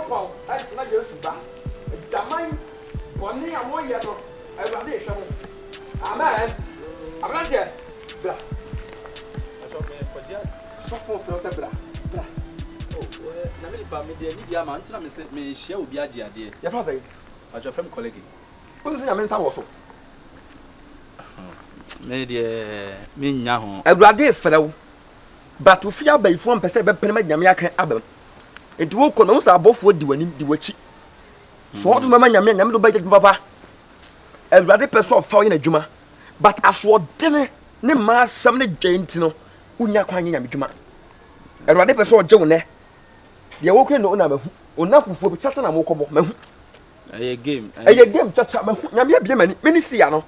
Okomfo, I na Yesu ba. Daman boni amoye no. Ewurade ehwe mo. Amen. Abrante. Bra. Aso me kodia. Sofo fro se bra. Bra. Oh, na me pa me de ni dia ma ntina me hia obi age ade. Ya fa say. Ajo fam colleague. Onu se nya me nsa wo so. Me de me nya ho. Ewurade efrew. But ofia bayifo mpese be pene ma nyame akan abam. Enti wo ko no so abofo di wani di wachi. So odu mama nyame nyame do budget papa. Ewurade peso fa ye na dwuma. But aso dene ne ma asam ne dwenti no unya kwan nyame dwuma. Ewurade peso oje wo ne. De wo kwen no na mahu. Ona fufuo bi chacha na mo kobo mahu. Eye game. Eye game chacha mahu. Nyame abie mani. Meni sia no.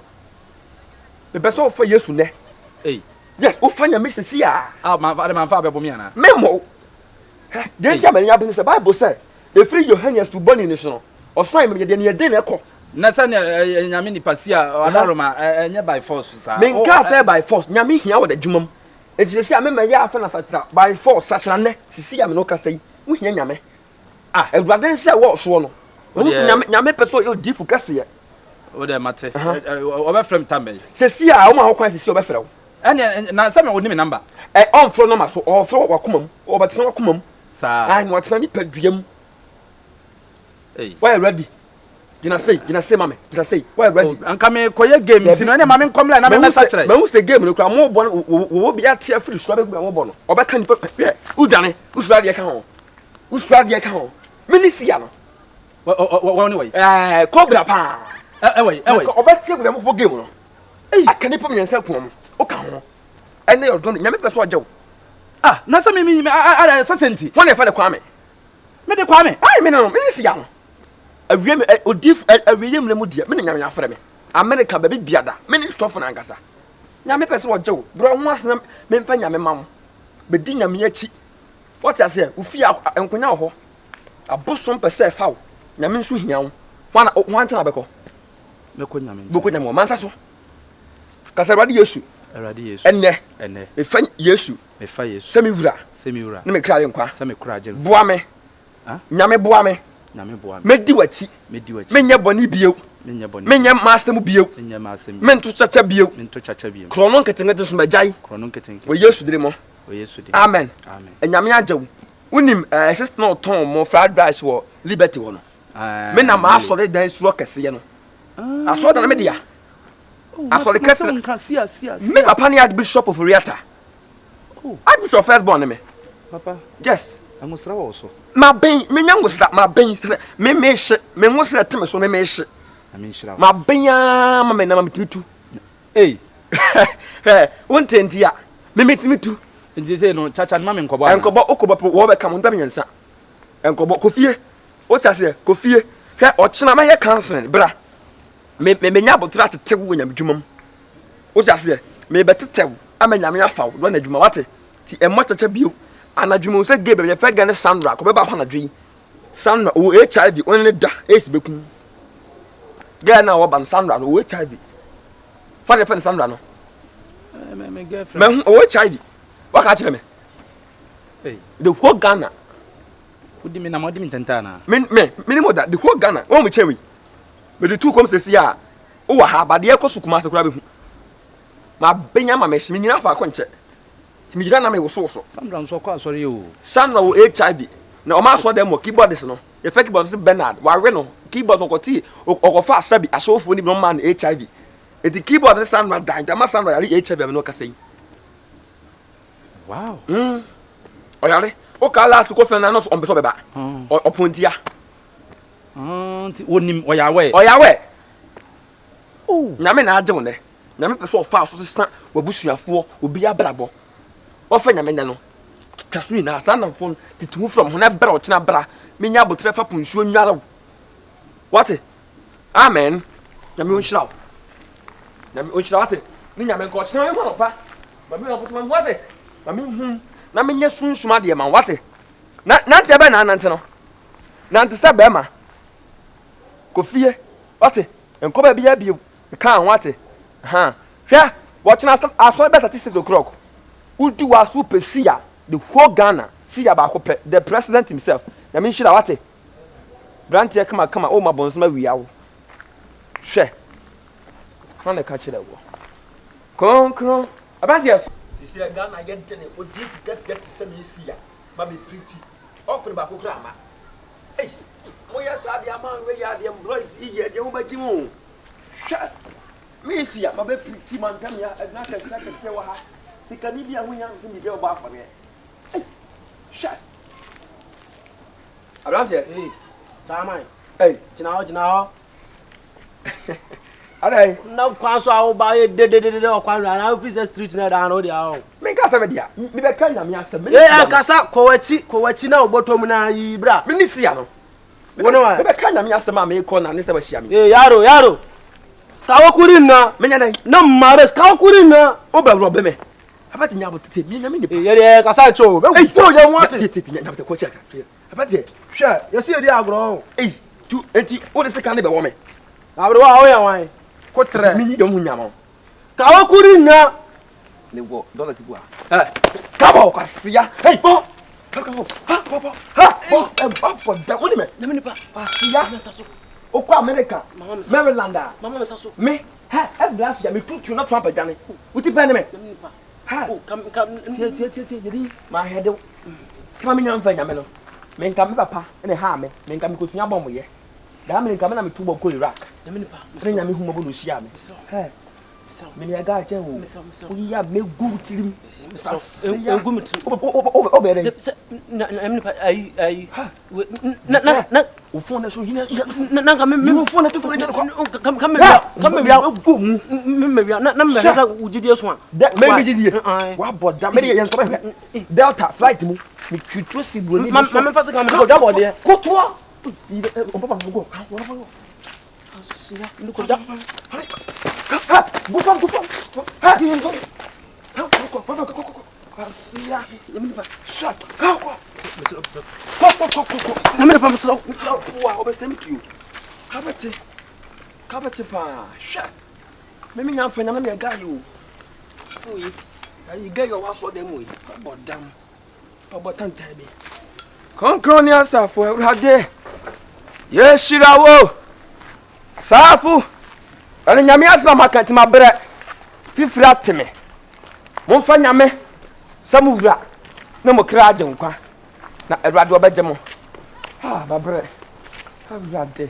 Be peso fa Yesu ne. Hey. Yes, o fa nyame sia. Ah, man fa be bo me ana. Memo. Dey tia me nya be say Bible say, e free Yohanias to boni ni so. O so am de ne na ekọ. Na sa nyame ni pasia adaroma enye by force sa. Me nka say by force, nyame hia wo da dwumam. Enti say me ya afa na fatra by force sachra ne. Sisi am no ka say, wo hia nyame. Ah, Ewurade say wo so no. Wo so nyame peso yo difu kase ye. O de mate. O be frem tambe. Sisi a wo ma ho kwan sisi o be frem. Ene na sa me oni me number. On fro number so o fro wakomam. O betena wakomam. Sa. Ah, no atena ni paduam. Hey. Why ready? You say, mama. You say, why ready? Anka me koye game ti no ene mama nkomla na me message kire. Me hu say game no kra mo bo wo bi atia free so be gba mo bo no. Obeka ni pe. Udane, usura de ka ho. Usura de ka ho. Minisia no. Wo ni way. Cobra pa. Way. Obeka gba mo game no. Eh, akane pa me yansa ku mo. O ka ho. Ene yo don nyame pe so ojew. Ah, na sa me ara sasenti. Won e fa de kwame. Me de kwame. Ai me no, minisia no. Awiem odif awiem le mu dia me nyame afre me America ba biada me ni stofo na angasa nyame pese wo jew bro ho asna me mfa nyame mam be di nyame achi what you say ufi enkonya ho abosom pese fa wo nyame nso hia wo wana ho antena beko me ko nyame boko nyame mansa so kasa Awurade Yesu enne e fa Yesu me fa Yesu semi wura ne me kra nkwa se me kra je boa me nyame boa me nyame boa me medi wachi menye boni bieu menye masem bieu mento chacha bieu krono nketengete so majai o Yesu dire mo amen nyame ajew unim assist no ton mo fried rice wo liberty wo no me na ma asole dan suro kese ye no asole dan me dia asole kese me papa ni Archbishop of Riata Archbishop firstborn me papa yes angusra wo so ma ben me nyangusra ma ben se me me ngusra teme so me hye amishira ma ben ya ma me na ma metitu wontentia me metimitu ndi say no chacha ma me nkobo okobo wo be kam ndam nyansa enkobo kofie o chase kofie hwe ochina ma ye council bra me nya botra tetew wo nyam dwumam o chase me betetew amanya me afaw do na dwuma wate ti emma chacha bio anadwumu se gebe ye fe gane Sandra ko be ba na dwi Sandra o HIV only da es bekun ga na wo ban Sandra o HIV what the fen Sandra no me girlfriend me o HIV wa ka kire me the whole Ghana udi me na modi me tentana me mo da the whole Ghana wo me chewi me the two come se sia o wa ha ba de ekosukuma se kura be hu ma benya ma me shimi nyina fa konche timigira na me woso Sandra nso kwa sorry o Sandra wo HIV na o ma so dem mo keyboardist no ye fake keyboardist Bernard wa we no keyboard on ti o fa sabi asofo ni no man HIV eti keyboard Sandra dan da ma Sandra yari HIV me no ka sei wow o yari o ka last ko fe na no so on be so be ba o pontia ti onim o ya we nyame na age wo ne nyame pe so o fa so sesa wabusuafo obi abrabo ofa nyame ne no kasu na sana phone titu from hona bra o kina bra menya abotre fa punsuo nwara what amen nyame o shira what ni nyame ko kina we ho pa ba mi no potuma what ba mi hu na menya sunsuma de man what na nte be na nante no nante sta be ma ko fie what enko ba bia bia kan what hwa watching us aso be 36 o'clock udi wa super sia the whole Ghana sia ba ko the president himself na me shira wate Brantia come oh my bones my we are. Share. On the catch it. Come, about here. She said, "Gun, I get it. What did you get to send me see? Mammy preachy. Often about Grandma. Hey, Moya Sadia man, where you are the employees here, the over Jimo. Shut me see, my baby pretty man, come here, and not a second show her. See, can you be a winner in the job for me? Shut. Around here. Hey, Tamai. Hey, Janao. Alright, Now, Quanso, I'll buy it, did or Quan, and I'll visit street near down or the hour. make us a idea. Me the kind of me answer. Yeah, Cassa, Coachina, Botomina, Ibra. Minisiano. One of the kind of me answer, mammy, corner, and never shame. Yaro. Kawakurina, Menane, no matters, Kawakurina, Ober Robbe. How about you to take me a minute? Yeah, Cassacho, but you don't want to it. sit in the coach. How about it? Sure, you see the agro. Hey, 280, what is the kind of a woman? I will why. Quote me, don't know. Kawakurina. They walk dollars. Come on, see ya. Hey, Bob. Ha, for that woman. Okwa America, Maryland, Mamma Sasso. me, ha, as last year, me took you not trump again. What you pay me? Ha, Come, my head. Coming on, Fenamelo. Men come, papa, and a hammer, men come to Yabom here. The hammer coming on to Boko Iraq. Bring me whom will see me. Hey, many a guy, we have no good to him. Delta flight move. Yes, Shirawo. Safu. And nyame asma makati mabre. Fifra teme. Mo fa nyame. Samuvra. Na mo kra de nkwa. Na Awurade obegye mo. Ah, babre. Awurade.